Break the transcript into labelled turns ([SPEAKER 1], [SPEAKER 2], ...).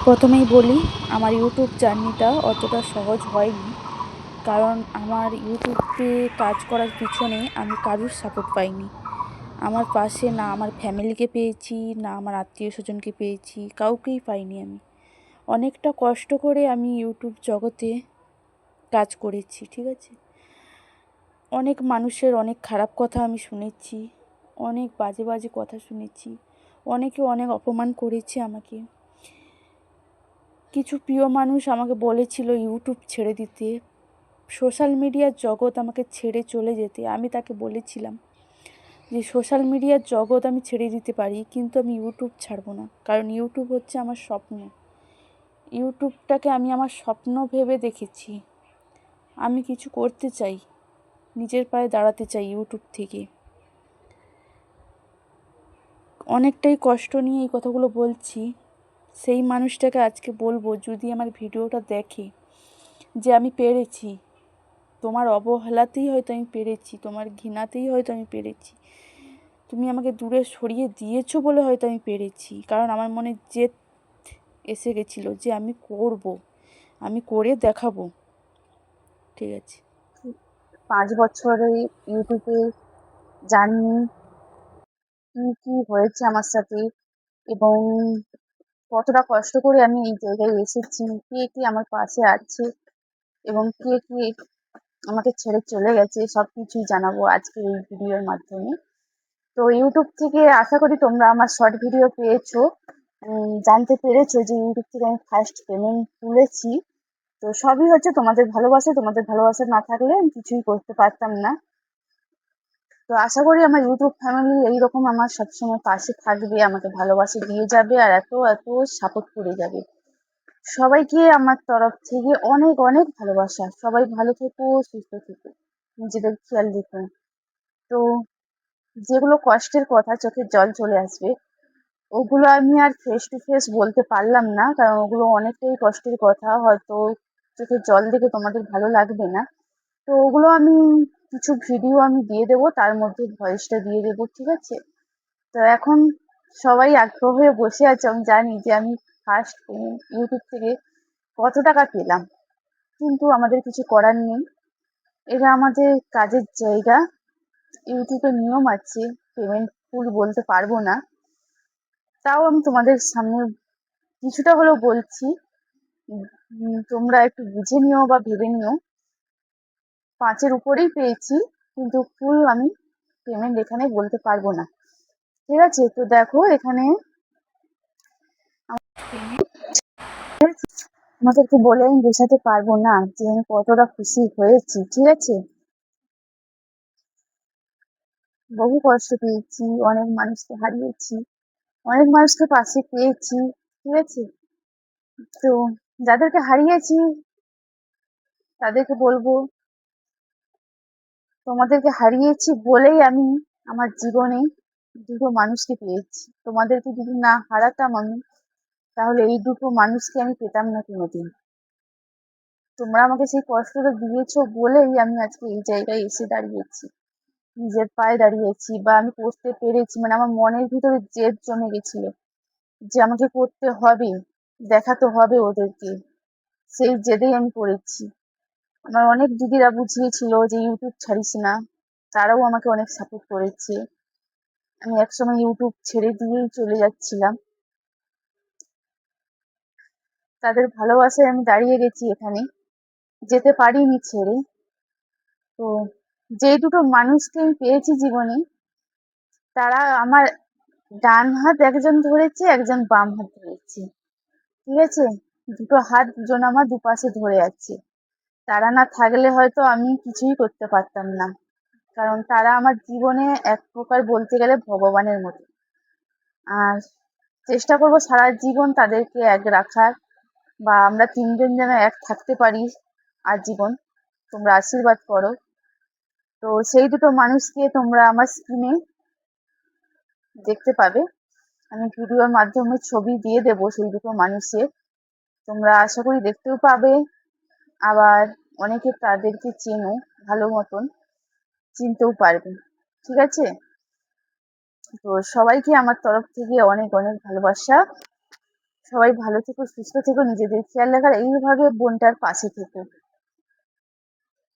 [SPEAKER 1] প্রথমেই বলি, আমার ইউটিউব জার্নিটা অতটা সহজ হয়নি। কারণ আমার ইউটিউবে কাজ করার পিছনে আমি কারুর সাপোর্ট পাইনি। আমার পাশে না আমার ফ্যামিলিকে পেয়েছি, না আমার আত্মীয়স্বজনকে পেয়েছি, কাউকেই পাইনি আমি। অনেকটা কষ্ট করে আমি ইউটিউব জগতে কাজ করেছি, ঠিক আছে? অনেক মানুষের অনেক খারাপ কথা আমি শুনেছি, অনেক বাজে বাজে কথা শুনেছি, অনেকে অনেক অপমান করেছে আমাকে। কিছু প্রিয় মানুষ আমাকে বলেছিল ইউটিউব ছেড়ে দিতে, সোশ্যাল মিডিয়ার জগৎ আমাকে ছেড়ে চলে যেতে। আমি তাকে বলেছিলাম যে সোশ্যাল মিডিয়ার জগৎ আমি ছেড়ে দিতে পারি, কিন্তু আমি ইউটিউব ছাড়বো না। কারণ ইউটিউব হচ্ছে আমার স্বপ্ন। ইউটিউবটাকে আমি আমার স্বপ্ন ভেবে দেখেছি। আমি কিছু করতে চাই, নিজের পায়ে দাঁড়াতে চাই ইউটিউব থেকে। অনেকটাই কষ্ট নিয়ে এই কথাগুলো বলছি। সেই মানুষটাকে আজকে বলবো, যদি আমার ভিডিওটা দেখে, যে আমি পেরেছি, তোমার অবহেলাতেই হয়তো আমি পেরেছি, তোমার ঘৃণাতেই হয়তো আমি পেরেছি, তুমি আমাকে দূরে সরিয়ে দিয়েছো বলে হয়তো আমি পেরেছি। কারণ আমার মনে জেদ এসে গেছিলো যে আমি করব, আমি করে দেখাবো। ঠিক আছে।
[SPEAKER 2] 5 বছরে ইউটিউবে জার্নি কি কি হয়েছে আমার সাথে, এবং কতটা কষ্ট করে আমি এই জায়গায় এসেছি, কে কে আমার পাশে আছে এবং কে কে আমাকে ছেড়ে চলে গেছে, সবকিছুই জানাবো আজকের এই ভিডিওর মাধ্যমে। তো ইউটিউব থেকে আশা করি তোমরা আমার শর্ট ভিডিও পেয়েছো, জানতে পেরেছো যে ইউটিউব থেকে আমি ফার্স্ট পেমেন্ট তুলেছি। তো সবই হচ্ছে তোমাদের ভালোবাসা, তোমাদের ভালোবাসা না থাকলে আমি কিছুই করতে পারতাম না। তো আশা করি আমার ইউটিউব ফ্যামিলি এইরকম আমার সবসময় পাশে থাকবে, আমাকে ভালোবাসা দিয়ে যাবে আর এত এত সাপোর্ট করে যাবে। সবাইকে আমার তরফ থেকে অনেক অনেক ভালোবাসা। সবাই ভালো থেকো, সুস্থ থেকো, নিজেদের খেয়াল রেখো। তো যেগুলো কষ্টের কথা, চোখে জল চলে আসবে, ওগুলো আমি আর ফেস টু ফেস বলতে পারলাম না, কারণ ওগুলো অনেকটাই কষ্টের কথা, হয়তো চোখে জল দেখে তোমাদের ভালো লাগবে না। তো ওগুলো আমি কিছু ভিডিও আমি দিয়ে দেবো, তার মধ্যে ভয়েসটা দিয়ে দেবো, ঠিক আছে? তো এখন সবাই আগ্রহ হয়ে বসে আছে, আমি জানি যে আমি ফার্স্ট ইউটিউব থেকে কত টাকা পেলাম, কিন্তু আমাদের কিছু করার নেই, এটা আমাদের কাজের জায়গা। ইউটিউবের নিয়ম আছে, পেমেন্ট ফুল বলতে পারবো না, তাও আমি তোমাদের সামনে কিছুটা হলেও বলছি। তোমরা একটু বুঝে নিও বা ভেবে নিও। 5-এর উপরেই পেয়েছি, কিন্তু ফুল আমি পেমেন্ট এখানে বলতে পারবো না, ঠিক আছে? তো দেখো এখানে আমাদেরকে বলে আমি বোঝাতে পারবো না যে আমি কতটা খুশি হয়েছি, ঠিক আছে? বহু কষ্ট পেয়েছি, অনেক মানুষকে হারিয়েছি, অনেক মানুষকে পাশে পেয়েছি, ঠিক আছে? তো যাদেরকে হারিয়েছি তাদেরকে বলবো, তোমাদেরকে হারিয়েছি বলেই আমি আমার জীবনে দুটো মানুষকে পেয়েছি। তোমাদেরকে যদি না হারাতাম আমি, তাহলে এই দুটো মানুষকে আমি পেতাম না কোনোদিন। তোমরা আমাকে সেই কষ্টটা দিয়েছো বলেই আমি আজকে এই জায়গায় এসে দাঁড়িয়েছি, নিজের পায়ে দাঁড়িয়েছি, বা আমি করতে পেরেছি। মানে আমার মনের ভিতরে জেদ জমে গেছিল যে আমাকে করতে হবে, দেখাতে হবে ওদেরকে, সেই জেদেই আমি করেছি। আমার অনেক দিদিরা বুঝিয়েছিল যে ইউটিউব ছাড়িস না, তারাও আমাকে অনেক সাপোর্ট করেছে। আমি একসময় ইউটিউব ছেড়ে দিয়েই চলে যাচ্ছিলাম, তাদের ভালোবাসায় আমি দাঁড়িয়ে গেছি এখানে, যেতে পারিনি ছেড়ে। তো যে দুটো মানুষকে আমি পেয়েছি জীবনে, তারা আমার ডান হাত একজন ধরেছে, একজন বাম হাত ধরেছে, ঠিক আছে? দুটো হাত দুজন আমার দুপাশে ধরে আছে। তারা না থাকলে হয়তো আমি কিছুই করতে পারতাম না, কারণ তারা আমার জীবনে এক প্রকার বলতে গেলে ভগবানের মতো। আর চেষ্টা করবো সারা জীবন তাদেরকে এক রাখার, বা আমরা তিনজন যেন এক থাকতে পারি আজীবন। তোমরা আশীর্বাদ করো। তো সেই দুটো মানুষকে তোমরা আমার স্ক্রিনে দেখতে পাবে, আমি ভিডিওর মাধ্যমে ছবি দিয়ে দেবো সেই দুটো মানুষের, তোমরা আশা করি দেখতেও পাবে। আবার অনেকে তাদেরকে চেনো, ভালো মতন চিনতেও পারবে, ঠিক আছে? তো সবাইকে আমার তরফ থেকে অনেক অনেক ভালোবাসা। সবাই ভালো থেকো, সুস্থ থেকো, নিজেদের খেয়াল রাখার, এইভাবে বোনটার পাশে থেকো।